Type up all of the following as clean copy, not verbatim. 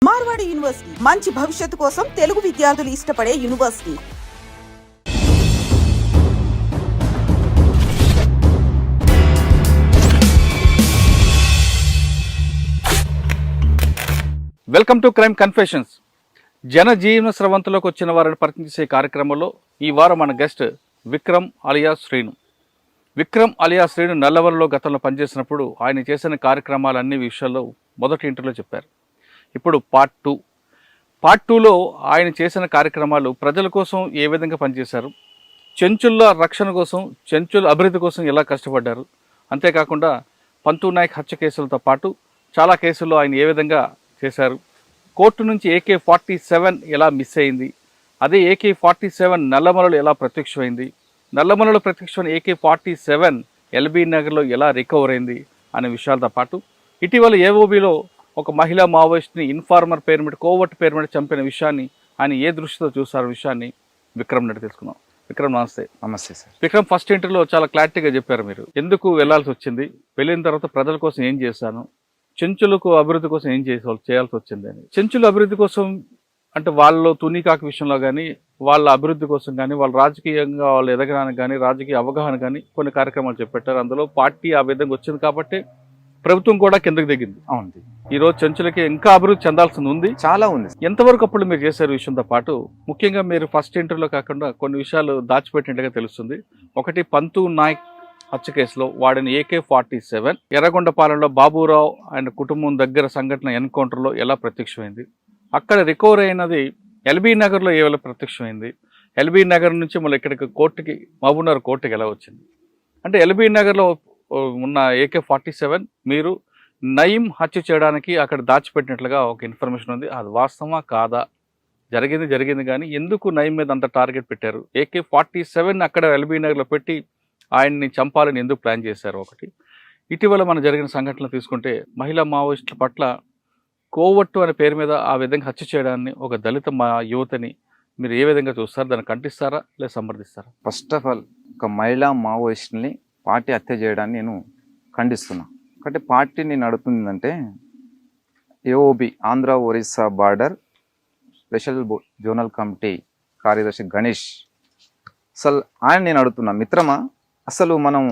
Marwadi university మంచి భవిష్యత్తు కోసం తెలుగు విద్యార్థులు ఇష్టపడే university. Welcome to crime confessions. జనజీవన స్రవంతిలోకి వచ్చిన వారిని పరిచయించే కార్యక్రమంలో ఈ వారం మన guest Vikram alias Srinu. Vikram alias Srinu నల్లవరంలో గతంలో పనిచేసినప్పుడు ఆయన చేసిన కార్యక్రమాలన్నీ విషయాల్లో మొదటి ఇంటర్లో చెప్పారు. ఇప్పుడు పార్ట్ టూలో ఆయన చేసిన కార్యక్రమాలు ప్రజల కోసం ఏ విధంగా పనిచేశారు, చెంచుల రక్షణ కోసం, చెంచుల అభివృద్ధి కోసం ఎలా కష్టపడ్డారు, అంతేకాకుండా పంతు నాయక్ హత్య కేసులతో పాటు చాలా కేసుల్లో ఆయన ఏ విధంగా చేశారు, కోర్టు నుంచి AK-47 ఎలా మిస్ అయింది, అదే AK-47 నల్లమలలో ఎలా ప్రత్యక్షమైంది, నల్లమలలో ప్రత్యక్షమైన AK-47 ఎల్బీ నగర్లో ఎలా రికవర్ అయింది అనే విషయాలతో పాటు ఇటీవల ఏఓబీలో ఒక మహిళా మావోయిస్ట్ని ఇన్ఫార్మర్ పేరు మీద, కోవర్ట్ పేరు మీద చంపిన విషయాన్ని ఆయన ఏ దృష్టితో చూసారు విషయాన్ని విక్రమ్ నడి తెలుసుకున్నాం. విక్రమ్ నమస్తే. నమస్తే సార్. విక్రమ్, ఫస్ట్ ఇంటర్వ్యూలో చాలా క్లారిటీగా చెప్పారు మీరు ఎందుకు వెళ్లాల్సి వచ్చింది, వెళ్ళిన తర్వాత ప్రజల కోసం ఏం చేశాను, చెంచులకు అభివృద్ధి కోసం ఏం చేయాల్సి వచ్చింది అని. చెంచుల అభివృద్ధి కోసం అంటే వాళ్ళు తునికాకు విషయంలో కానీ, వాళ్ళ అభివృద్ధి కోసం కానీ, వాళ్ళ రాజకీయంగా వాళ్ళు ఎదగడానికి కానీ, రాజకీయ అవగాహన కానీ కొన్ని కార్యక్రమాలు చెప్పారు. అందులో పార్టీ ఆ విధంగా వచ్చింది కాబట్టి ప్రభుత్వం కూడా కిందకి దిగింది. అవును, ఈరోజు చెంచులకి ఇంకా అభివృద్ధి చెందాల్సింది ఉంది, చాలా ఉంది. ఎంతవరకు అప్పుడు మీరు చేశారు విషయంతో పాటు ముఖ్యంగా మీరు ఫస్ట్ ఇంటర్వ్యూలో కాకుండా కొన్ని విషయాలు దాచిపెట్టినట్టుగా తెలుస్తుంది. ఒకటి, పంతు నాయక్ హత్య కేసులో వాడిన AK-47 ఎర్రగొండపాలెంలో బాబురావు ఆయన కుటుంబం దగ్గర సంఘటన ఎన్కౌంటర్లో ఎలా ప్రత్యక్షమైంది, అక్కడ రికవర్ అయినది ఎల్బీ నగర్లో ఏ వేళ ప్రత్యక్షమైంది, ఎల్బీ నగర్ నుంచి మళ్ళీ ఇక్కడికి కోర్టుకి, మహబూబ్నగర్ కోర్టుకి ఎలా వచ్చింది, అంటే ఎల్బీ నగర్లో ఉన్న AK-47 మీరు నయీం హత్య చేయడానికి అక్కడ దాచిపెట్టినట్లుగా ఒక ఇన్ఫర్మేషన్ ఉంది. అది వాస్తవమా కాదా, జరిగింది కానీ ఎందుకు నయీం మీద అంత టార్గెట్ పెట్టారు, AK-47 అక్కడ ఎల్బీ నగర్లో పెట్టి ఆయన్ని చంపాలని ఎందుకు ప్లాన్ చేశారు ఒకటి. ఇటీవల మన జరిగిన సంఘటనలు తీసుకుంటే మహిళా మావోయిస్టుల పట్ల కోవట్టు అనే పేరు మీద ఆ విధంగా హత్య చేయడాన్ని ఒక దళిత యువతని మీరు ఏ విధంగా చూస్తారు, దాన్ని ఖండిస్తారా లేదా సమర్థిస్తారా? ఫస్ట్ ఆఫ్ ఆల్, ఒక మహిళా మావోయిస్ట్ని పార్టీ హత్య చేయడాన్ని నేను ఖండిస్తున్నా. ఒకటి, పార్టీ నేను అడుగుతుందంటే AOB Andhra Orissa border special zonal committee కార్యదర్శి గణేష్, అసలు ఆయన నేను అడుగుతున్నా, మిత్రమా అసలు మనం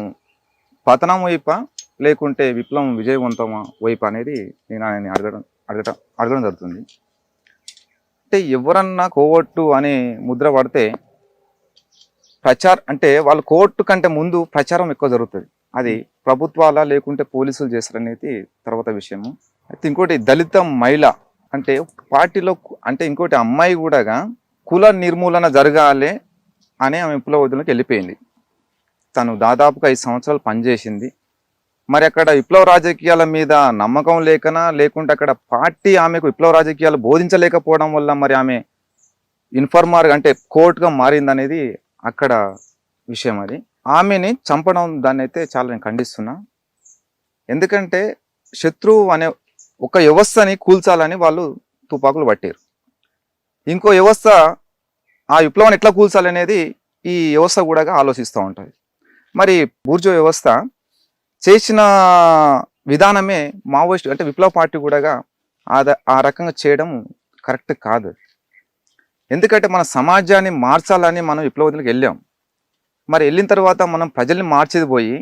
పతనం వైపా లేకుంటే విప్లవం విజయవంతమా వైపు అనేది నేను ఆయన అడగడం జరుగుతుంది. అంటే ఎవరన్నా కోవట్టు అనే ముద్ర పడితే అంటే వాళ్ళు కోర్టు కంటే ముందు ప్రచారం ఎక్కువ జరుగుతుంది. అది ప్రభుత్వాల లేకుంటే పోలీసులు చేస్తారనేది తర్వాత విషయము. అయితే ఇంకోటి, దళిత మహిళ అంటే పార్టీలో అంటే ఇంకోటి అమ్మాయి కూడా కుల నిర్మూలన జరగాలి అనే ఆమె విప్లవోద్యమంలోకి వెళ్ళిపోయింది. తను దాదాపుగా 5 సంవత్సరాలు పనిచేసింది. మరి అక్కడ విప్లవ రాజకీయాల మీద నమ్మకం లేకుంటే అక్కడ పార్టీ ఆమెకు విప్లవ రాజకీయాలు బోధించలేకపోవడం వల్ల మరి ఆమె ఇన్ఫార్మర్ అంటే కోర్టుగా మారిందనేది అక్కడ విషయం. అది ఆమెని చంపడం దాన్ని అయితే చాలా నేను ఖండిస్తున్నా. ఎందుకంటే శత్రువు అనే ఒక వ్యవస్థని కూల్చాలని వాళ్ళు తుపాకులు పట్టారు. ఇంకో వ్యవస్థ ఆ విప్లవాన్ని ఎట్లా కూల్చాలనేది ఈ వ్యవస్థ కూడా ఆలోచిస్తూ ఉంటుంది. మరి బూర్జో వ్యవస్థ చేసిన విధానమే మావోయిస్ట్ అంటే విప్లవ పార్టీ కూడా ఆ రకంగా చేయడం కరెక్ట్ కాదు. ఎందుకంటే మన సమాజాన్ని మార్చాలని మనం విప్లవోద్యమంలోకి వెళ్ళాం. మరి వెళ్ళిన తర్వాత మనం ప్రజల్ని మార్చేది పోయి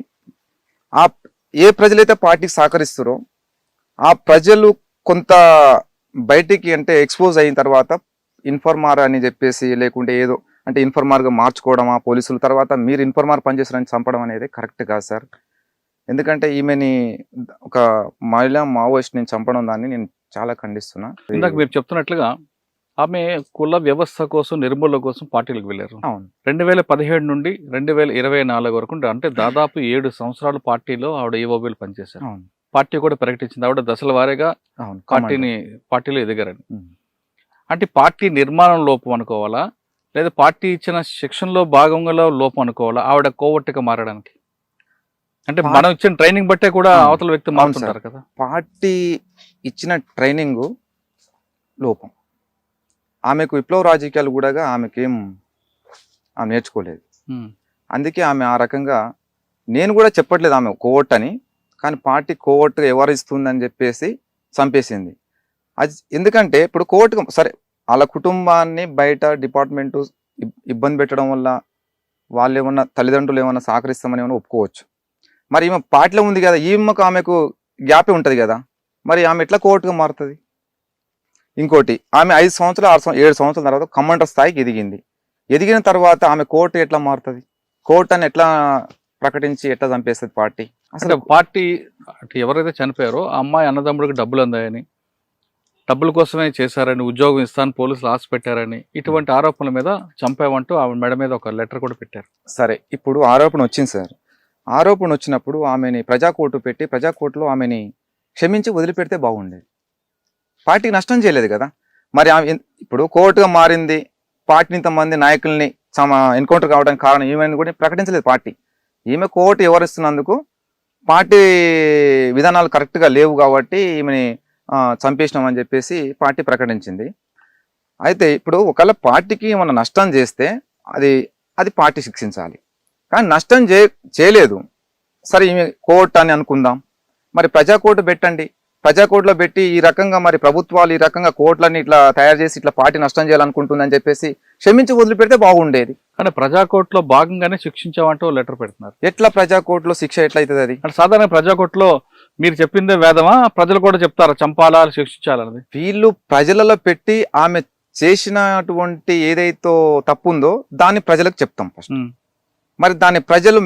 ఏ ప్రజలైతే పార్టీకి సహకరిస్తారో ఆ ప్రజలు కొంత బయటికి అంటే ఎక్స్పోజ్ అయిన తర్వాత ఇన్ఫార్మర్ అని చెప్పేసి లేకుంటే ఏదో అంటే ఇన్ఫార్మర్గా మార్చుకోవడం, ఆ పోలీసుల తర్వాత మీరు ఇన్ఫార్మర్ పనిచేస్తారని చంపడం అనేది కరెక్ట్ కాదు సార్. ఎందుకంటే ఈమెని ఒక మహిళా మావోయిస్ట్ నేను చంపడం దాన్ని నేను చాలా ఖండిస్తున్నా. ఇందాక మీరు చెప్తున్నట్లుగా ఆమె కుల వ్యవస్థ కోసం, నిర్మూలన కోసం పార్టీలకు వెళ్ళారు. అవును, 2017 నుండి 2024 వరకు, అంటే దాదాపు 7 సంవత్సరాలు పార్టీలో ఆవిడ ఏఓబీలు పనిచేశారు. అవును, పార్టీ కూడా ప్రకటించింది ఆవిడ దశల వారీగా పార్టీలో ఎదిగారని. అంటే పార్టీ నిర్మాణం లోపం అనుకోవాలా, లేదా పార్టీ ఇచ్చిన శిక్షణలో భాగంగా లోపం అనుకోవాలా ఆవిడ కోవట్టుగా మారడానికి? అంటే మనం ఇచ్చిన ట్రైనింగ్ బట్టే కూడా అవతల వ్యక్తి మారుతుంటారు కదా. పార్టీ ఇచ్చిన ట్రైనింగ్ లోపం. ఆమెకు విప్లవ రాజకీయాలు కూడా ఆమె నేర్చుకోలేదు. అందుకే ఆమె ఆ రకంగా, నేను కూడా చెప్పట్లేదు ఆమె కోవట్ అని, కానీ పార్టీ కోవట్టుగా వ్యవహరిస్తుందని చెప్పేసి చంపేసింది. అది ఎందుకంటే ఇప్పుడు కోర్టుకు సరే వాళ్ళ కుటుంబాన్ని బయట డిపార్ట్మెంటు ఇబ్బంది పెట్టడం వల్ల వాళ్ళు ఏమన్నా తల్లిదండ్రులు ఏమన్నా సహకరిస్తామని ఏమన్నా ఒప్పుకోవచ్చు. మరి ఈమె పార్టీలో ఉంది కదా, ఆమెకు గ్యాపే ఉంటుంది కదా, మరి ఆమె ఎట్లా కోర్టుగా మారుతుంది? ఇంకోటి, ఆమె 5 సంవత్సరాలు 7 సంవత్సరాల తర్వాత కమాండర్ స్థాయికి ఎదిగిన తర్వాత ఆమె కోర్టు ఎట్లా మారుతుంది? కోర్టు అని ఎట్లా ప్రకటించి ఎట్లా చంపేస్తుంది పార్టీ? అంటే పార్టీ ఎవరైతే చనిపోయారో ఆ అమ్మాయి అన్నదమ్ముడికి డబ్బులు అందాయని, డబ్బుల కోసమే చేశారని, ఉద్యోగం ఇస్తాను పోలీసులు ఆశ పెట్టారని, ఇటువంటి ఆరోపణల మీద చంపామంటూ ఆమె మెడ మీద ఒక లెటర్ కూడా పెట్టారు. సరే, ఇప్పుడు ఆరోపణ వచ్చింది సార్. ఆరోపణ వచ్చినప్పుడు ఆమెని ప్రజాకోర్టు పెట్టి ప్రజాకోర్టులో ఆమెని క్షమించి వదిలిపెడితే బాగుండేది. పార్టీకి నష్టం చేయలేదు కదా. మరి ఆమె ఇప్పుడు కోర్టుగా మారింది, పార్టీని ఇంతమంది నాయకుల్ని ఎన్కౌంటర్ కావడానికి కారణం ఈమెను కూడా ప్రకటించలేదు పార్టీ. ఈమె కోర్టు ఎవరిస్తున్నందుకు పార్టీ విధానాలు కరెక్ట్గా లేవు కాబట్టి ఈమెని చంపేసినామని చెప్పేసి పార్టీ ప్రకటించింది. అయితే ఇప్పుడు ఒకవేళ పార్టీకి ఏమన్నా నష్టం చేస్తే అది పార్టీ శిక్షించాలి. కానీ నష్టం చేయలేదు, సరే ఈమె కోర్టు అని అనుకుందాం. మరి ప్రజాకోర్టు పెట్టండి, ప్రజాకోర్టులో పెట్టి ఈ రకంగా మరి ప్రభుత్వాలు ఈ రకంగా కోర్టులన్నీ ఇట్లా తయారు చేసి ఇట్లా పార్టీ నష్టం చేయాలనుకుంటుందని చెప్పేసి క్షమించి వదిలిపెడితే బాగుండేది. కానీ ప్రజాకోర్టులో భాగంగానే శిక్షించామంటూ లెటర్ పెడుతున్నారు. ఎట్లా ప్రజాకోర్టులో శిక్ష ఎట్లా అవుతుంది? అది అంటే సాధారణ ప్రజాకోర్టులో మీరు చెప్పిందే వేదమా, ప్రజలు కూడా చెప్తారా చంపాలా శిక్షించాలన్నది? వీళ్ళు ప్రజలలో పెట్టి ఆమె చేసినటువంటి ఏదైతే తప్పు ఉందో దాన్ని ప్రజలకు చెప్తాం ఫస్ట్. మరి దాని ప్రజలు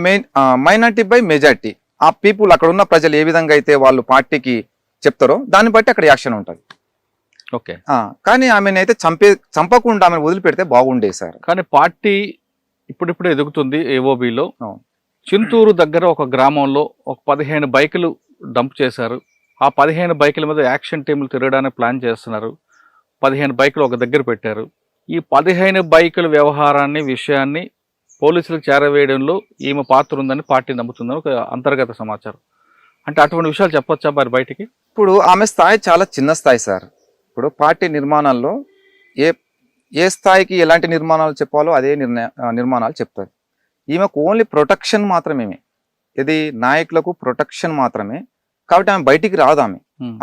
మైనార్టీ బై మెజార్టీ, ఆ పీపుల్ అక్కడ ఉన్న ప్రజలు ఏ విధంగా అయితే వాళ్ళు పార్టీకి చెప్తారో దాన్ని బట్టి అక్కడ యాక్షన్ ఉంటుంది. ఓకే, కానీ ఆమెను అయితే చంపకుండా ఆమెను వదిలిపెడితే బాగుండే సార్. కానీ పార్టీ ఇప్పుడిప్పుడే ఎదుగుతుంది. ఏఓబిలో చింతూరు దగ్గర ఒక గ్రామంలో ఒక 15 బైకులు డంప్ చేశారు. ఆ 15 బైకుల మీద యాక్షన్ టీములు తిరగడానికి ప్లాన్ చేస్తున్నారు. 15 బైకులు ఒక దగ్గర పెట్టారు. ఈ 15 బైకుల విషయాన్ని పోలీసులకు చేరవేయడంలో ఈమె పాత్ర ఉందని పార్టీ నమ్ముతుందని ఒక అంతర్గత సమాచారం. అంటే అటువంటి విషయాలు చెప్పొచ్చా మరి బయటికి? ఇప్పుడు ఆమె స్థాయి చాలా చిన్న స్థాయి సార్. ఇప్పుడు పార్టీ నిర్మాణాల్లో ఏ స్థాయికి ఎలాంటి నిర్మాణాలు చెప్పాలో అదే నిర్మాణాలు చెప్తారు. ఈమెకు ఓన్లీ ప్రొటెక్షన్ మాత్రమే, ఇది నాయకులకు ప్రొటెక్షన్ మాత్రమే. కాబట్టి ఆమె బయటికి రాదు.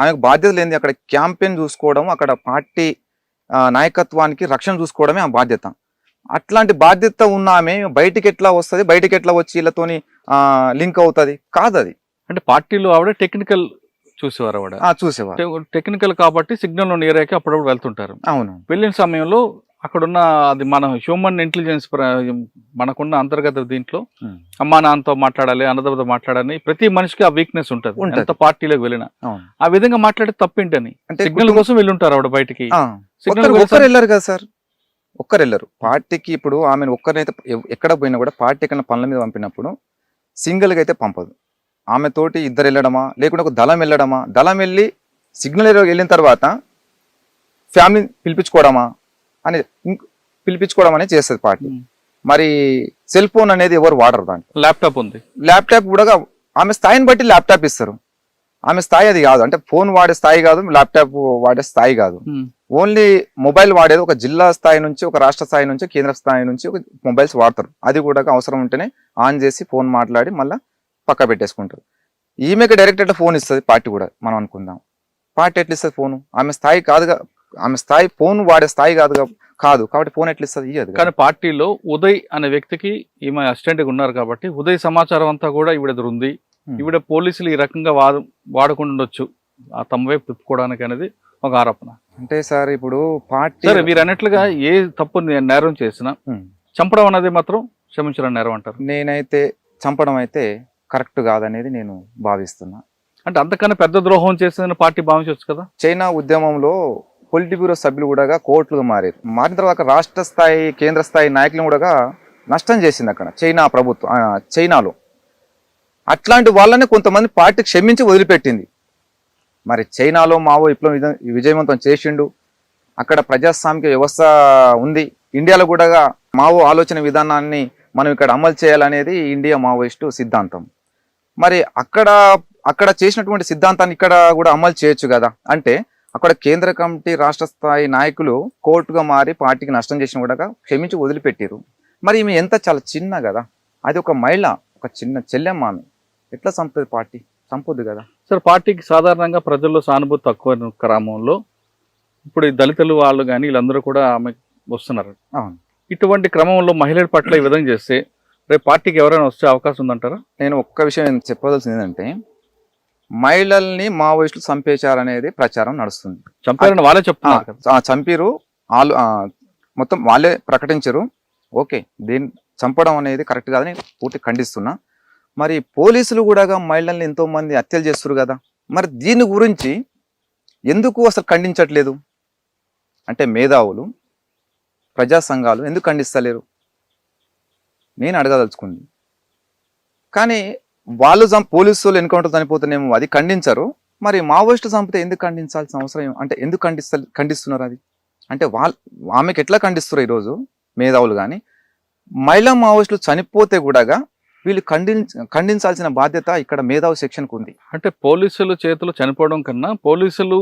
ఆమెకు బాధ్యత లేనిది అక్కడ క్యాంపెయిన్ చూసుకోవడం, అక్కడ పార్టీ నాయకత్వానికి రక్షణ చూసుకోవడమే ఆ బాధ్యత. అట్లాంటి బాధ్యత ఉన్న ఆమె బయటికి ఎట్లా వస్తుంది, బయటికి ఎట్లా వచ్చి వీళ్ళతోని లింక్ అవుతుంది? కాదు అది. అంటే పార్టీలో ఆవిడ టెక్నికల్ చూసేవారు, చూసేవారు టెక్నికల్ కాబట్టి సిగ్నల్ ఉన్న ఏరియాకి అప్పుడప్పుడు వెళ్తుంటారు. అవును, వెళ్ళిన సమయంలో అక్కడున్న అది మన హ్యూమన్ ఇంటెలిజెన్స్ మనకున్న అంతర్గత దీంట్లో అమ్మా నాన్నతో మాట్లాడాలి, అన్నదమ్మతో మాట్లాడాలి, ప్రతి మనిషికి ఆ వీక్నెస్ ఉంటుంది. ఎంత పార్టీలోకి వెళ్ళినా ఆ విధంగా మాట్లాడే తప్పేంటని సిగ్నల్ కోసం వెళ్ళుంటారు ఆవిడ బయటికి. ఒక్కరు వెళ్ళారు కదా సార్, ఒక్కరు వెళ్ళరు పార్టీకి. ఇప్పుడు ఆమెను ఒక్కరినైతే ఎక్కడ పోయినా కూడా పార్టీ ఎక్కడ పనుల మీద పంపినప్పుడు సింగిల్గా అయితే పంపదు. ఆమె తోటి ఇద్దరు వెళ్ళడమా, లేకుంటే ఒక దళం వెళ్ళడమా, దళం వెళ్ళి సిగ్నల్ వెళ్ళిన తర్వాత ఫ్యామిలీని పిలిపించుకోవడం అనేది చేస్తుంది పార్టీ. మరి సెల్ ఫోన్ అనేది ఎవరు వాడరు, దాంట్లో ల్యాప్టాప్ ఉంది. ల్యాప్టాప్ కూడా ఆమె స్థాయిని బట్టి ల్యాప్టాప్ ఇస్తారు. ఆమె స్థాయి అది కాదు, అంటే ఫోన్ వాడే స్థాయి కాదు, ల్యాప్టాప్ వాడే స్థాయి కాదు. ఓన్లీ మొబైల్ వాడేది ఒక జిల్లా స్థాయి నుంచి, ఒక రాష్ట్ర స్థాయి నుంచి, కేంద్ర స్థాయి నుంచి ఒక మొబైల్స్ వాడతారు. అది కూడా అవసరం ఉంటేనే ఆన్ చేసి ఫోన్ మాట్లాడి మళ్ళీ పక్క పెట్టేసుకుంటారు. ఈమెకి డైరెక్ట్ ఎట్లా ఫోన్ ఇస్తుంది పార్టీ కూడా, మనం అనుకుందాం. పార్టీ ఎట్లా ఇస్తుంది ఫోను? ఆమె స్థాయి కాదుగా, ఆమె స్థాయి ఫోన్ వాడే స్థాయి కాదు కాబట్టి ఫోన్ ఎట్లా ఇస్తుంది? ఇయ్యదు. కానీ పార్టీలో ఉదయ్ అనే వ్యక్తికి ఈమె అసిస్టెంట్గా ఉన్నారు కాబట్టి ఉదయ్ సమాచారం అంతా కూడా ఈవిడ ఎదురు ఉంది. ఈవిడ పోలీసులు ఈ రకంగా వాడకుండా ఉండొచ్చు తమ వైపు తిప్పుకోవడానికి అనేది ఒక ఆరోపణ. అంటే సార్ ఇప్పుడు పార్టీ సరే, మీరు అన్నట్లుగా ఏ తప్పు నేరం చేసినా చంపడం అనేది మాత్రం క్షమించడం నేరం అంటారు. నేనైతే చంపడం అయితే కరెక్ట్ కాదనేది నేను భావిస్తున్నా. అంటే అంతకన్నా పెద్ద ద్రోహం చేసిందని పార్టీ భావించవచ్చు కదా. చైనా ఉద్యమంలో పొలిట్ బ్యూరో సభ్యులు కూడా కోర్టులుగా మారిన తర్వాత రాష్ట్ర స్థాయి, కేంద్ర స్థాయి నాయకులను కూడా నష్టం చేసింది అక్కడ చైనా ప్రభుత్వం. చైనాలో అట్లాంటి వాళ్ళని కొంతమంది పార్టీ క్షమించి వదిలిపెట్టింది. మరి చైనాలో మావో విప్లవం విజయవంతం చేసిండు, అక్కడ ప్రజాస్వామిక వ్యవస్థ ఉంది. ఇండియాలో కూడా మావో ఆలోచన విధానాన్ని మనం ఇక్కడ అమలు చేయాలనేది ఇండియా మావోయిస్టు సిద్ధాంతం. మరి అక్కడ చేసినటువంటి సిద్ధాంతాన్ని ఇక్కడ కూడా అమలు చేయొచ్చు కదా. అంటే అక్కడ కేంద్ర కమిటీ, రాష్ట్ర స్థాయి నాయకులు కోర్టుగా మారి పార్టీకి నష్టం చేసిన కూడా క్షమించి వదిలిపెట్టారు. మరి ఈమె చాలా చిన్న కదా, అది ఒక మహిళ, ఒక చిన్న చెల్లెమ్మ, ఆమె ఎట్లా చంపుతుంది? పార్టీ చంపొద్దు కదా సార్. పార్టీకి సాధారణంగా ప్రజల్లో సానుభూతి తక్కువ క్రమంలో ఇప్పుడు ఈ దళితులు వాళ్ళు కానీ వీళ్ళందరూ కూడా ఆమె వస్తున్నారు. అవును. ఇటువంటి క్రమంలో మహిళల పట్ల ఈ విధంగా చేస్తే రేపు పార్టీకి ఎవరైనా వచ్చే అవకాశం ఉందంటారా? నేను ఒక్క విషయం చెప్పదలసింది ఏంటంటే, మహిళల్ని మావోయిస్టులు చంపేశారనేది ప్రచారం నడుస్తుంది. చంపారని వాళ్ళే చెప్తున్నారు కదా. చంపిరు వాళ్ళు, మొత్తం వాళ్ళే ప్రకటించరు. ఓకే, దీన్ని చంపడం అనేది కరెక్ట్ కాదని పూర్తి ఖండిస్తున్నా. మరి పోలీసులు కూడా మహిళల్ని ఎంతో మంది హత్యలు చేస్తారు కదా, మరి దీని గురించి ఎందుకు అసలు ఖండించట్లేదు? అంటే మేధావులు, ప్రజా సంఘాలు ఎందుకు ఖండిస్తలేరు నేను అడగదలుచుకుంది. కానీ వాళ్ళు పోలీసులు ఎన్కౌంటర్ చనిపోతేనేమో అది ఖండించరు, మరి మావోయిస్టు చంపితే ఎందుకు ఖండించాల్సిన అవసరం, అంటే ఎందుకు ఖండిస్తున్నారు? అది అంటే ఆమెకు ఎట్లా ఖండిస్తారు ఈరోజు మేధావులు? కానీ మహిళా మావోయిస్టులు చనిపోతే కూడా వీళ్ళు ఖండించాల్సిన బాధ్యత ఇక్కడ మేధావి సెక్షన్కు ఉంది. అంటే పోలీసుల చేతులు చనిపోవడం కన్నా పోలీసులు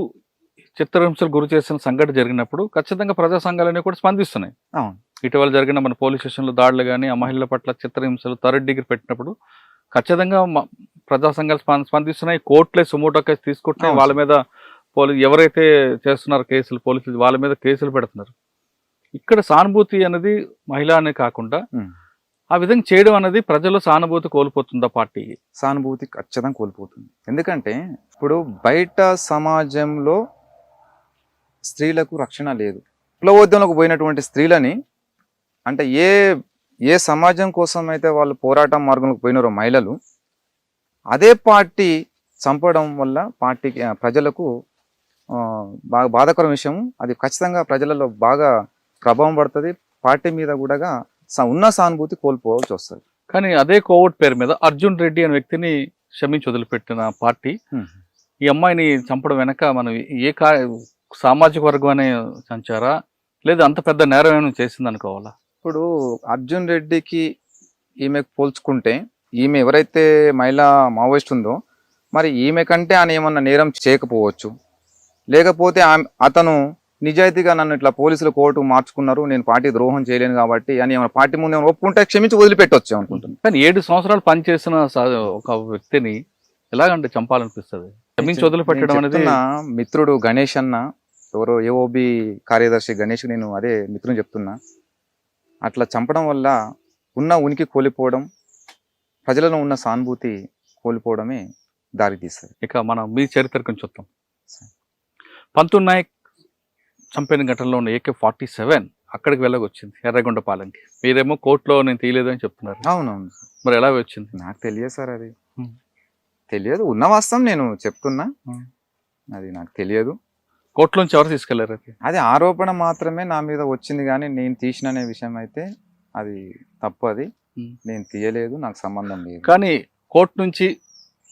చిత్రహింసలు గురి చేసిన సంఘటన జరిగినప్పుడు ఖచ్చితంగా ప్రజా సంఘాలన్నీ కూడా స్పందిస్తున్నాయి. అవును. ఇటీవల జరిగిన మన పోలీస్ స్టేషన్లో దాడులు కానీ ఆ మహిళల పట్ల చిత్రహింసలు 3rd డిగ్రీ పెట్టినప్పుడు ఖచ్చితంగా ప్రజా సంఘాలు స్పందిస్తున్నాయి. కోర్టులే సుమోటో కేసు తీసుకుంటే వాళ్ళ మీద ఎవరైతే చేస్తున్నారో కేసులు పోలీసులు వాళ్ళ మీద కేసులు పెడుతున్నారు. ఇక్కడ సానుభూతి అనేది మహిళ అనే కాకుండా ఆ విధంగా చేయడం అనేది ప్రజల్లో సానుభూతి కోల్పోతుందా? పార్టీకి సానుభూతి ఖచ్చితంగా కోల్పోతుంది. ఎందుకంటే ఇప్పుడు బయట సమాజంలో స్త్రీలకు రక్షణ లేదు. విప్లవోద్యమంలోకి పోయినటువంటి స్త్రీలని, అంటే ఏ సమాజం కోసం అయితే వాళ్ళు పోరాటం మార్గంలోకి పోయినారో మహిళలు, అదే పార్టీ చంపడం వల్ల పార్టీకి ప్రజలకు బాగా బాధాకరం విషయం. అది ఖచ్చితంగా ప్రజలలో బాగా ప్రభావం పడుతుంది. పార్టీ మీద కూడా ఉన్న సానుభూతి కోల్పోవాల్సి వస్తుంది. కానీ అదే కోవట్ పేరు మీద అర్జున్ రెడ్డి అనే వ్యక్తిని క్షమించి వదిలిపెట్టిన పార్టీ ఈ అమ్మాయిని చంపడం వెనక మనం ఏ సామాజిక వర్గం అనే సంచారా, లేదా అంత పెద్ద నేరం ఏమైనా చేసింది అనుకోవాలా? ఇప్పుడు అర్జున్ రెడ్డికి ఈమెకు పోల్చుకుంటే, ఈమె ఎవరైతే మహిళా మావోయిస్ట్ ఉందో, మరి ఈమె కంటే ఆయన ఏమన్నా నేరం చేయకపోవచ్చు. లేకపోతే అతను నిజాయితీగా నన్ను ఇట్లా పోలీసులు కోర్టు మార్చుకున్నారు, నేను పార్టీ ద్రోహం చేయలేను కాబట్టి అని ఏమైనా పార్టీ ముందు ఏమైనా ఒప్పుకుంటే క్షమించి వదిలిపెట్టవచ్చు అనుకుంటున్నాను. కానీ 7 సంవత్సరాలు పనిచేసిన ఒక వ్యక్తిని ఎలాగంటే చంపాలనిపిస్తుంది? క్షమించి వదిలిపెట్టడం అనేది. మిత్రుడు గణేష్ అన్న, ఎవరో ఏఓబి కార్యదర్శి గణేష్, నేను అదే మిత్రుని చెప్తున్నా, అట్లా చంపడం వల్ల ఉన్న ఉనికి కోల్పోవడం, ప్రజలలో ఉన్న సానుభూతి కోల్పోవడమే దారి తీస్తుంది. ఇక మనం మీ చరిత్ర కొంచెం చూద్దాం. పంతు నాయక్ చంపిన ఘటనలో ఉన్న AK-47 అక్కడికి వెళ్ళకొచ్చింది ఎర్రగొండపాలెంకి. మీరేమో కోర్టులో నేను తీయలేదు అని చెప్తున్నారు. అవునవును. మరి ఎలా వచ్చింది? నాకు తెలియదు సార్, అది తెలియదు. ఉన్న వాస్తవం నేను చెప్తున్నా, అది నాకు తెలియదు. కోర్టులోంచి ఎవరు తీసుకెళ్లారు? అది ఆరోపణ మాత్రమే నా మీద వచ్చింది, కానీ నేను తీసిన అనే విషయం అయితే అది తప్పు. అది నేను తీయలేదు, నాకు సంబంధం లేదు. కానీ కోర్టు నుంచి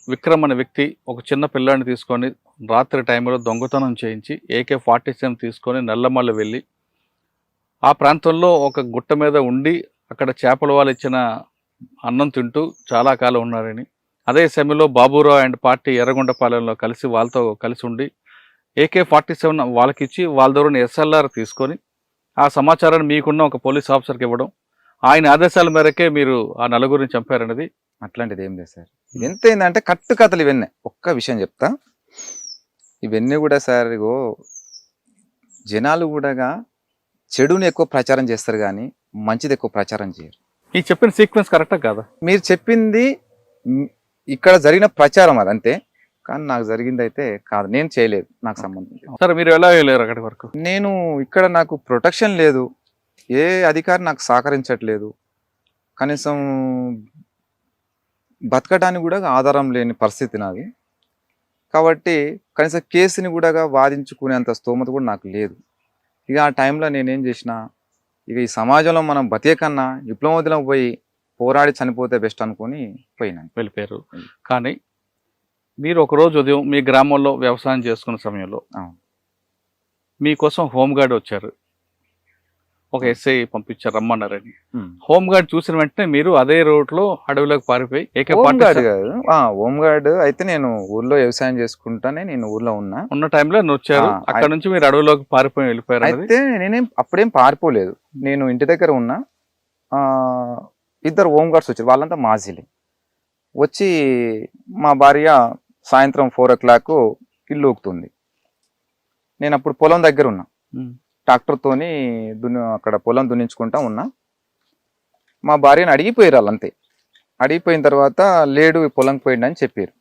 విక్రమ్ అనే వ్యక్తి ఒక చిన్న పిల్లాడిని తీసుకొని రాత్రి టైంలో దొంగతనం చేయించి AK-47 తీసుకొని నల్లమల్ల వెళ్ళి ఆ ప్రాంతంలో ఒక గుట్ట మీద ఉండి అక్కడ చేపల వాళ్ళు ఇచ్చిన అన్నం తింటూ చాలా కాలం ఉన్నారని, అదే సమయంలో బాబురావు అండ్ పార్టీ ఎర్రగొండపాలెంలో కలిసి వాళ్ళతో కలిసి ఉండి AK-47 వాళ్ళకి ఇచ్చి వాళ్ళ ద్వారా SLR తీసుకొని ఆ సమాచారాన్ని మీకున్న ఒక పోలీస్ ఆఫీసర్కి ఇవ్వడం, ఆయన ఆదేశాల మేరకే మీరు ఆ నలుగురిని చంపారనేది. అట్లాంటిది ఏం లేదు సార్. ఎంత ఏంటంటే కట్టు కథలు ఇవన్నీ. ఒక్క విషయం చెప్తా, ఇవన్నీ కూడా సార్, ఇగో జనాలు కూడా చెడుని ఎక్కువ ప్రచారం చేస్తారు కానీ మంచిది ఎక్కువ ప్రచారం చేయరు. ఈ చెప్పిన సీక్వెన్స్ కరెక్టా కాదా? మీరు చెప్పింది ఇక్కడ జరిగిన ప్రచారం అదంతే, కానీ నాకు జరిగింది అయితే కాదు, నేను చేయలేదు, నాకు సంబంధం లేదు. సరే, మీరు ఎలా వెళ్ళారు అక్కడి వరకు? నేను ఇక్కడ నాకు ప్రొటెక్షన్ లేదు, ఏ అధికారి నాకు సహకరించట్లేదు, కనీసం బతకడానికి కూడా ఆధారం లేని పరిస్థితి నాది. కాబట్టి కనీసం కేసుని కూడా వాదించుకునేంత స్తోమత కూడా నాకు లేదు. ఇక ఆ టైంలో నేనేం చేసిన, ఇక ఈ సమాజంలో మనం బతికే కన్నా విప్లవోద్యమం పోయి పోరాడి చనిపోతే బెస్ట్ అనుకుని పోయినాను, వెళ్ళిపోయారు. కానీ మీరు ఒకరోజు ఉదయం మీ గ్రామంలో వ్యవసాయం చేసుకున్న సమయంలో మీకోసం హోంగార్డ్ వచ్చారు, ఒక ఎస్ఐ పంపించారు రమ్మన్నారని. హోంగార్డ్ చూసిన వెంటనే మీరు అదే రోడ్లో అడవిలోకి పారిపోయి హోంగార్డ్ అయితే నేను ఊర్లో వ్యవసాయం చేసుకుంటానే, నేను ఊర్లో ఉన్న టైంలో వచ్చారు, అక్కడ నుంచి మీరు అడవిలోకి పారిపోయి వెళ్ళిపోయారు. అయితే నేనేం అప్పుడేం పారిపోలేదు, నేను ఇంటి దగ్గర ఉన్నా. 2 హోంగార్డ్స్ వచ్చారు, వాళ్ళంతా మాజీలే. వచ్చి మా భార్య సాయంత్రం 4 o'clock ఇల్లు ఊకుతుంది. నేను అప్పుడు పొలం దగ్గర ఉన్నా, ఉమ్. ట్రాక్టర్తోని అక్కడ పొలం దున్నించుకుంటా ఉన్నా. మా భార్యని అడిగిపోయారు వాళ్ళు అంతే. అడిగిపోయిన తర్వాత లేడు పొలంకి పోయిండు అని చెప్పారు.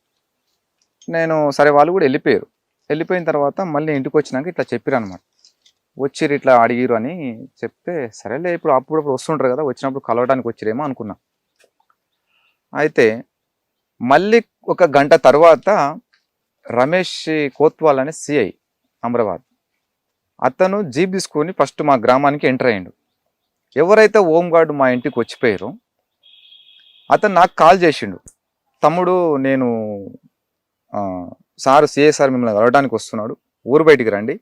నేను సరే వాళ్ళు కూడా వెళ్ళిపోయారు. వెళ్ళిపోయిన తర్వాత మళ్ళీ ఇంటికి వచ్చినాక ఇట్లా చెప్పారు అనమాట. వచ్చిర్రు ఇట్లా అడిగిరు అని చెప్తే సరేలే ఇప్పుడు అప్పుడప్పుడు వస్తుంటారు కదా, వచ్చినప్పుడు కలవడానికి వచ్చిరేమో అనుకున్నా. అయితే మళ్ళీ ఒక గంట తర్వాత రమేష్ కోత్వాల్ అనే సిఐ అమరాబాద్, అతను జీప్ తీసుకొని ఫస్ట్ మా గ్రామానికి ఎంటర్ అయ్యిండు. ఎవరైతే హోంగార్డ్ మా ఇంటికి వచ్చిపోయారో అతను నాకు కాల్ చేసిండు, తమ్ముడు నేను సార్ సిఐ సార్ మిమ్మల్ని కలవడానికి వస్తున్నాడు, ఊరు బయటికి రండి,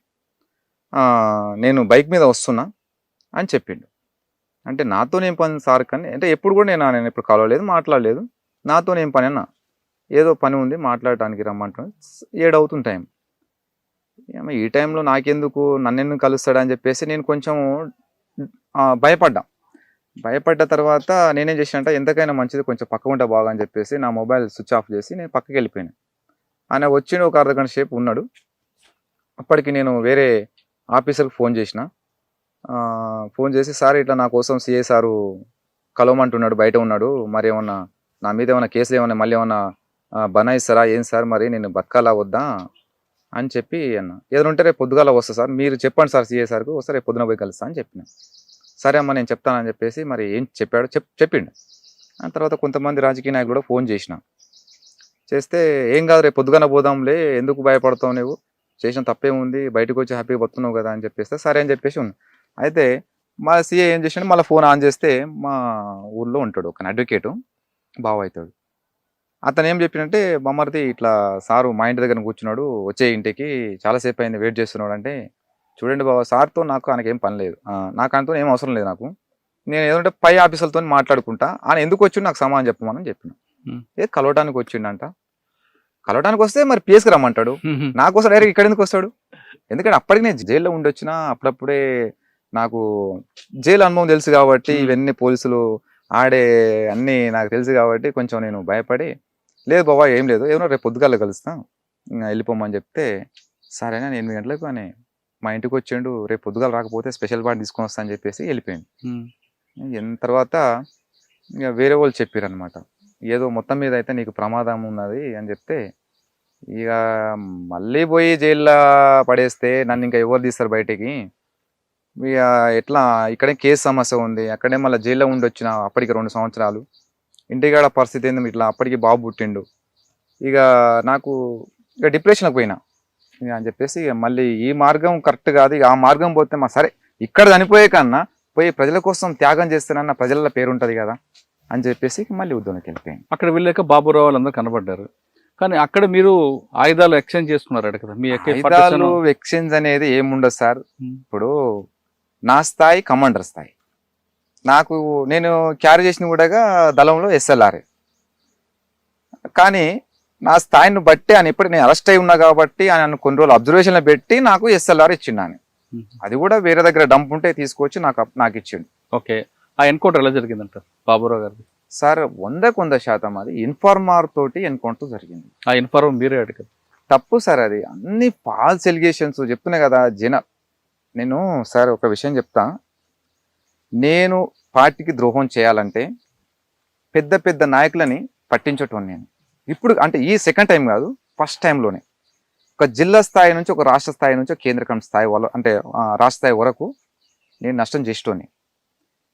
నేను బైక్ మీద వస్తున్నా అని చెప్పిండు. అంటే నాతోనేం పని సార్, కానీ అంటే ఎప్పుడు కూడా నేను ఎప్పుడు కలవలేదు, మాట్లాడలేదు. నాతోనేం పని అన్నా, ఏదో పని ఉంది మాట్లాడటానికి రమ్మంటాను. 7 అవుతుంది టైం. ఈ టైంలో నాకెందుకు, నన్నెందుకు కలుస్తాడని చెప్పేసి నేను కొంచెం భయపడ్డ తర్వాత నేనేం చేసినంట, ఎంతకైనా మంచిది కొంచెం పక్క ఉంటే బాగా అని చెప్పేసి నా మొబైల్ స్విచ్ ఆఫ్ చేసి నేను పక్కకి వెళ్ళిపోయాను. ఆయన వచ్చిన ఒక అర్ధగంట సేపు ఉన్నాడు. అప్పటికి నేను వేరే ఆఫీసర్కి ఫోన్ చేసిన. ఫోన్ చేసి సార్ ఇట్లా నా కోసం సిఐ సారు కలవమంటున్నాడు, బయట ఉన్నాడు, మరి ఏమన్నా నా మీద ఏమైనా కేసులు ఏమన్నా మళ్ళీ ఏమన్నా బనాయిస్తారా ఏం సార్, మరి నేను బతకాలా వద్దా అని చెప్పి అన్న. ఏదైనా ఉంటే రేపు పొద్దుగాల వస్తా సార్, మీరు చెప్పండి సార్ సిఐ సార్కు, వస్తే రేపు పొద్దున పోయి కలుస్తా అని చెప్పిన. సరే అమ్మ నేను చెప్తానని చెప్పేసి మరి ఏం చెప్పాడు చెప్పిండు. ఆ తర్వాత కొంతమంది రాజకీయ నాయకులు కూడా ఫోన్ చేస్తే ఏం కాదు రేపు పొద్దుగాన పోదాంలే, ఎందుకు భయపడతావు, నువ్వు చేసిన తప్పేముంది, బయటకు వచ్చి హ్యాపీగా బతున్నావు కదా అని చెప్పేస్తే సరే అని చెప్పేసి ఉన్నా. అయితే మా సిఐ ఏం చేసాడు, మళ్ళీ ఫోన్ ఆన్ చేస్తే మా ఊళ్ళో ఉంటాడు ఒక అడ్వకేటు బావ అవుతాడు. అతను ఏం చెప్పినంటే, మమ్మర్ది ఇట్లా సారు మా ఇంటి దగ్గర కూర్చున్నాడు, వచ్చే ఇంటికి చాలాసేపు అయింది వెయిట్ చేస్తున్నాడు అంటే, చూడండి బాబా సార్తో నాకు ఏం పని లేదు, నాకు ఆయనతో ఏం అవసరం లేదు, నాకు నేను ఏదంటే పై ఆఫీసర్లతో మాట్లాడుకుంటా, ఆయన ఎందుకు వచ్చిండు నాకు సమాధానం చెప్పమని చెప్పిన. కలవటానికి వచ్చిండంట. కలవటానికి వస్తే మరి పిఎస్కి రమ్మంటాడు, నాకోసం డైరెక్ట్ ఇక్కడ ఎందుకు వస్తాడు? ఎందుకంటే అప్పటికి నేను జైల్లో ఉండొచ్చినా, అప్పుడప్పుడే నాకు జైలు అనుభవం తెలుసు కాబట్టి, ఇవన్నీ పోలీసులు ఆడే అన్నీ నాకు తెలుసు కాబట్టి కొంచెం నేను భయపడి, లేదు బాబా ఏం లేదు, ఏమన్నా రేపు పొద్దుగాల కలుస్తా వెళ్ళిపోమని చెప్తే, సరేనా 8 గంటలకు అని మా ఇంటికి వచ్చిండు, రేపు పొద్దుగాల రాకపోతే స్పెషల్ పార్టీ తీసుకొని వస్తా అని చెప్పేసి వెళ్ళిపోయింది. తర్వాత ఇక వేరే వాళ్ళు చెప్పారు అనమాట, ఏదో మొత్తం మీద అయితే నీకు ప్రమాదం ఉన్నది అని చెప్తే, ఇక మళ్ళీ పోయి జైల్లో పడేస్తే నన్ను ఇంకా ఎవరు తీస్తారు బయటికి, ఇక ఎట్లా ఇక్కడే కేసు సమస్య ఉంది, అక్కడే మళ్ళీ జైల్లో ఉండొచ్చిన అప్పటికి 2 సంవత్సరాలు, ఇంటికాడ పరిస్థితి ఏంది ఇట్లా, అప్పటికి బాబు పుట్టిండు, ఇక నాకు ఇక డిప్రెషన్కి పోయినా ఇక అని చెప్పేసి, మళ్ళీ ఈ మార్గం కరెక్ట్ కాదు, ఇక ఆ మార్గం పోతే సరే ఇక్కడ చనిపోయే కన్నా పోయి ప్రజల కోసం త్యాగం చేస్తానన్న ప్రజల పేరు ఉంటుంది కదా అని చెప్పేసి మళ్ళీ ఉద్యోగానికి వెళ్ళిపోయాను. అక్కడ వెళ్ళాక బాబురావు వాళ్ళందరూ కనబడ్డారు, కానీ అక్కడ మీరు ఆయుధాలు ఎక్స్చేంజ్ చేసుకున్నారు కదా? మీ ఆయుధాలు ఎక్స్చేంజ్ అనేది ఏముండదు సార్. ఇప్పుడు నా స్థాయి కమాండర్ స్థాయి, నేను క్యారీ చేసిన కూడా దళంలో SLR, కానీ నా స్థాయిని బట్టి ఆయన ఇప్పుడు నేను అరెస్ట్ అయి ఉన్నా కాబట్టి ఆయన కొన్ని రోజులు అబ్జర్వేషన్లో పెట్టి నాకు SLR ఇచ్చిండు ఆయన. అది కూడా వేరే దగ్గర డంప్ ఉంటే తీసుకొచ్చి నాకు ఇచ్చిండు. ఓకే, ఆ ఎన్కౌంటర్ ఎలా జరిగిందంట బాబురావు గారు? సార్ 100% అది ఇన్ఫార్మర్ తోటి ఎన్కౌంటర్ జరిగింది. ఆ ఇన్ఫార్మర్ మీరే అడిగారు? తప్పు సార్, అది అన్ని ఫాల్స్ ఎలిగేషన్స్ చెప్తున్నాయి కదా నేను సార్ ఒక విషయం చెప్తా, నేను పార్టీకి ద్రోహం చేయాలంటే పెద్ద పెద్ద నాయకులని పట్టించటం నేను ఇప్పుడు, అంటే ఈ సెకండ్ టైం కాదు, ఫస్ట్ టైంలోనే ఒక జిల్లా స్థాయి నుంచి, ఒక రాష్ట్ర స్థాయి నుంచి, ఒక కేంద్ర స్థాయి అంటే రాష్ట్ర స్థాయి వరకు నేను నష్టం చేసేటోని.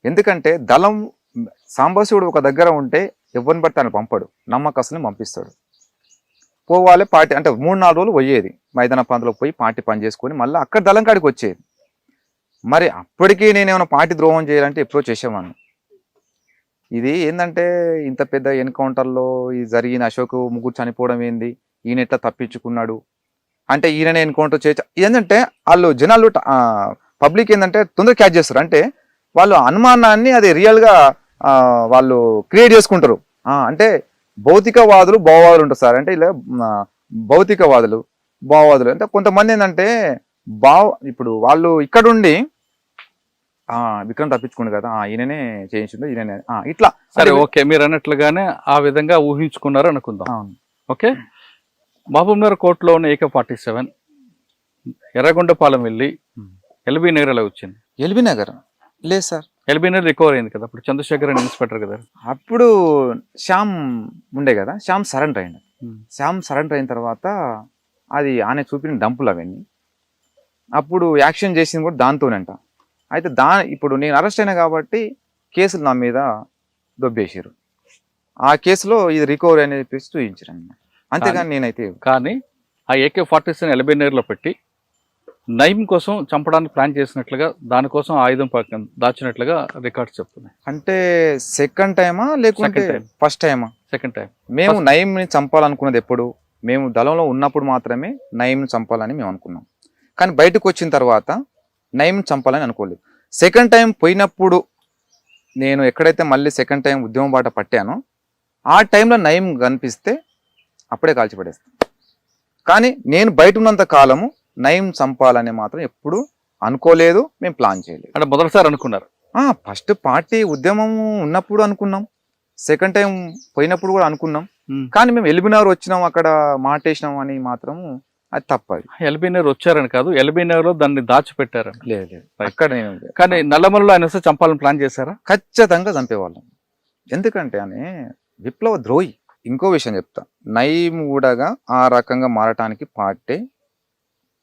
ఎందుకంటే దళం సాంబశివుడు ఒక దగ్గర ఉంటే ఎవరిని బట్టి ఆయన పంపడు, నమ్మకస్తుని పంపిస్తాడు. పోవాలి పార్టీ అంటే 3-4 రోజులు పోయేది, మైదాన ప్రాంతంలో పోయి పార్టీ పని చేసుకొని మళ్ళీ అక్కడ దళం కాడికి వచ్చేది. మరి అప్పటికీ నేనేమైనా పార్టీ ద్రోహం చేయాలంటే ఎప్పుడో చేసేవాడిని. ఇది ఏంటంటే ఇంత పెద్ద ఎన్కౌంటర్లో ఈ జరిగిన అశోక్ ముగ్గురు చనిపోవడం ఏంది, ఈయన ఎట్లా తప్పించుకున్నాడు అంటే, ఈయననే ఎన్కౌంటర్ ఏంటంటే వాళ్ళు జనాలు పబ్లిక్ ఏంటంటే తొందరగా క్యాచ్ చేస్తారు, అంటే వాళ్ళు అనుమానాన్ని అది రియల్గా వాళ్ళు క్రియేట్ చేసుకుంటారు. అంటే భౌతికవాదులు భావవాదులు ఉంటారు సార్, అంటే ఇలా భౌతికవాదులు భావవాదులు అంటే కొంతమంది ఏంటంటే ఇప్పుడు వాళ్ళు ఇక్కడుండి విక్రమ్ తప్పించుకుండు కదా, ఈయననే చేయించిండు, ఈయననే ఇట్లా. సరే ఓకే, మీరు అన్నట్లుగానే ఆ విధంగా ఊహించుకున్నారు అనుకుందాం. ఓకే, మహబూబ్నగర్ కోర్టులో ఉన్న AK-47 ఎర్రగొండపాలెం వెళ్ళి ఎల్బీ నగర్ ఎలా వచ్చింది? ఎల్బీ నగర్ లేదు సార్, ఎల్బీ నగర్ రికవర్ అయింది కదా, అప్పుడు చంద్రశేఖర్ అని ఇన్స్పెక్టర్ కదా. అప్పుడు శ్యామ్ ఉండే కదా, శ్యామ్ సరెండర్ అయింది. శ్యామ్ సరెండర్ అయిన తర్వాత అది ఆయన చూపిన డంపులు అవన్నీ, అప్పుడు యాక్షన్ చేసింది కూడా దాంతోనంట. అయితే ఇప్పుడు నేను అరెస్ట్ అయినా కాబట్టి కేసులు నా మీద దొబ్బేసారు. ఆ కేసులో ఇది రికవరీ అనేది చెప్పేసి చూపించారు అన్నమాట. అంతేగాని నేనైతే కానీ ఆ AK-47 ఎల్బీ నగర్లో పెట్టి నయీం కోసం చంపడానికి ప్లాన్ చేసినట్లుగా, దానికోసం ఆయుధం పక్కన దాచినట్లుగా రికార్డ్స్ చెప్తున్నాయి. అంటే సెకండ్ టైమా లేకుంటే ఫస్ట్ టైమా? Second time. మేము నయీంని చంపాలనుకున్నది ఎప్పుడు, మేము దళంలో ఉన్నప్పుడు మాత్రమే నయీంని చంపాలని మేము అనుకున్నాం. కానీ బయటకు వచ్చిన తర్వాత నయీంని చంపాలని అనుకోలేదు. సెకండ్ టైం పోయినప్పుడు నేను ఎక్కడైతే మళ్ళీ సెకండ్ టైం ఉద్యమం బాట పట్టానో ఆ టైంలో నయీం కనిపిస్తే అప్పుడే కాల్చిపడేస్తాను. కానీ నేను బయట ఉన్నంత కాలము నయీం చంపాలని మాత్రం ఎప్పుడు అనుకోలేదు, మేము ప్లాన్ చేయలేదు. అంటే మొదటిసారి అనుకున్నారు? ఫస్ట్ పార్టీ ఉద్యమం ఉన్నప్పుడు అనుకున్నాం, సెకండ్ టైం పోయినప్పుడు కూడా అనుకున్నాం. కానీ మేము ఎల్బీ నగర్ వచ్చినాం, అక్కడ మాటేసినాం అని మాత్రం అది తప్పది. ఎల్బీ నగర్ వచ్చారని కాదు, ఎల్బీ నగర్ లో దాన్ని దాచిపెట్టారని. లేదు అక్కడ నేను. కానీ నల్లమలలో ఆయన వస్తే చంపాలని ప్లాన్ చేశారా? ఖచ్చితంగా చంపేవాళ్ళం. ఎందుకంటే అని విప్లవ ద్రోహి. ఇంకో విషయం చెప్తా, నయీం కూడా ఆ రకంగా మారటానికి పార్టీ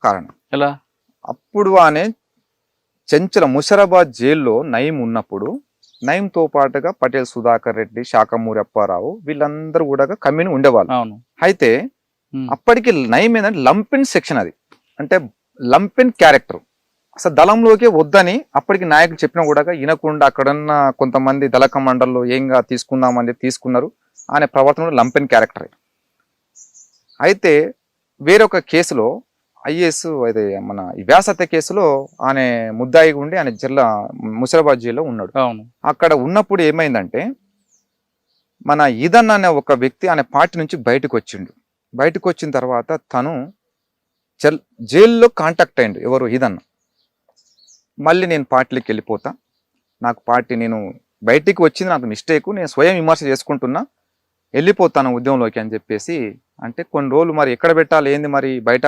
కారణం. ఎలా? అప్పుడు అనే చెంచల ముషరాబాద్ జైల్లో నయీం ఉన్నప్పుడు నయీంతో పాటుగా పటేల్ సుధాకర్ రెడ్డి, శాఖమూరి అప్పారావు వీళ్ళందరూ కూడా కమ్యూని ఉండేవాళ్ళు. అయితే అప్పటికి నయీం ఏంటంటే లంపెన్ సెక్షన్, అది అంటే లంపెన్ క్యారెక్టర్. అసలు దళంలోకి వద్దని అప్పటికి నాయకులు చెప్పినా కూడా వినకుండా అక్కడున్న కొంతమంది దళ కమాండర్లు ఏంగా తీసుకుందామని చెప్పి తీసుకున్నారు. ఆయన ప్రవర్తన లంపెన్ క్యారెక్టర్. అయితే వేరొక కేసులో IAS అయితే మన వ్యాసత్య కేసులో ఆయన ముద్దాయి ఉండి ఆయన జిల్లా ముషరాబాద్ జైల్లో ఉన్నాడు. అక్కడ ఉన్నప్పుడు ఏమైందంటే మన ఈదన్ అనే ఒక వ్యక్తి ఆయన పార్టీ నుంచి బయటకు వచ్చిండు. బయటకు వచ్చిన తర్వాత తను జైల్లో కాంటాక్ట్ అయ్యిండు. ఎవరు? ఈదన్న. మళ్ళీ నేను పార్టీలోకి వెళ్ళిపోతా, నాకు పార్టీ, నేను బయటికి వచ్చింది నాకు మిస్టేక్, నేను స్వయం విమర్శ చేసుకుంటున్నా, వెళ్ళిపోతాను ఉద్యమంలోకి అని చెప్పేసి. అంటే కొన్ని రోజులు మరి ఎక్కడ పెట్టాలి ఏంది, మరి బయట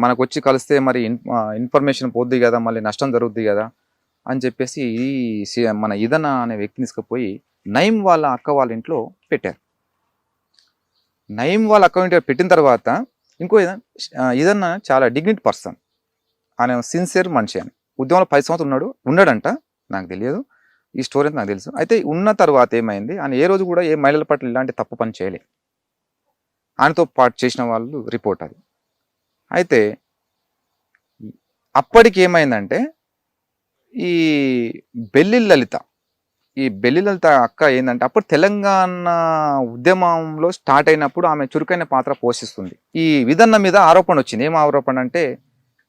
మనకు వచ్చి కలిస్తే మరి ఇన్ఫర్మేషన్ పోద్ది కదా, మళ్ళీ నష్టం జరుగుద్ది కదా అని చెప్పేసి ఈ మన ఈదన్న అనే వ్యక్తిని తీసుకుపోయి నయీం వాళ్ళ అక్క వాళ్ళ ఇంట్లో పెట్టారు. నయీం వాళ్ళ అక్క ఇంట్లో పెట్టిన తర్వాత ఇంకో ఈదన్న చాలా డిగ్నిటీ పర్సన్, ఆయన సిన్సియర్ మనిషి. అని ఉద్యమంలో 10 సంవత్సరాలు ఉన్నాడంట, నాకు తెలియదు, ఈ స్టోరీ అయితే నాకు తెలుసు. అయితే ఉన్న తర్వాత ఏమైంది, ఆయన ఏ రోజు కూడా ఏ మహిళల పట్ల ఇలాంటి తప్పు పని చేయలేదు. ఆయనతో పాటు చేసిన వాళ్ళు రిపోర్ట్ అది. అయితే అప్పటికి ఏమైందంటే ఈ బెల్లి లలిత అక్క ఏంటంటే అప్పుడు తెలంగాణ ఉద్యమంలో స్టార్ట్ అయినప్పుడు ఆమె చురుకైన పాత్ర పోషిస్తుంది. ఈ విధన్న మీద ఆరోపణ వచ్చింది. ఏం ఆరోపణ అంటే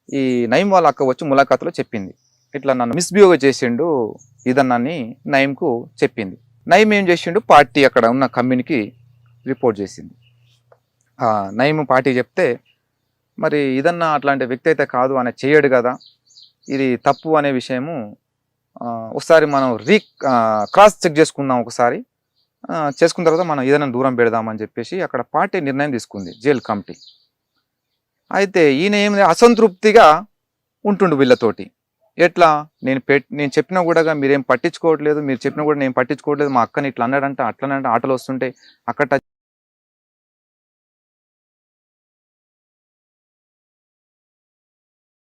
ఈ నయీం వాళ్ళ అక్క వచ్చి ములాఖాతులో చెప్పింది, ఇట్లా నన్ను మిస్బిహేవ్ చేసిండు ఈదన్నని నయీంకు చెప్పింది. నయీం ఏం చేసిండు, పార్టీ అక్కడ ఉన్న కమ్యూనికి రిపోర్ట్ చేసింది. నయీం పార్టీ చెప్తే మరి ఈదన్న అట్లాంటి వ్యక్తి అయితే కాదు, ఆయన చేయడు కదా, ఇది తప్పు అనే విషయము ఒకసారి మనం క్రాస్ చెక్ చేసుకుందాం, ఒకసారి చేసుకున్న తర్వాత మనం ఈదన్న దూరం పెడదామని చెప్పేసి అక్కడ పార్టీ నిర్ణయం తీసుకుంది, జైలు కమిటీ. అయితే ఈయన ఏమి అసంతృప్తిగా ఉంటుండు వీళ్ళతోటి. ఎట్లా, నేను చెప్పినా కూడా మీరేం పట్టించుకోవట్లేదు, మీరు చెప్పినా కూడా నేను పట్టించుకోవట్లేదు, మా అక్కని ఇట్లా అన్నాడంట అట్లనంట, ఆటలు వస్తుంటే అక్కడ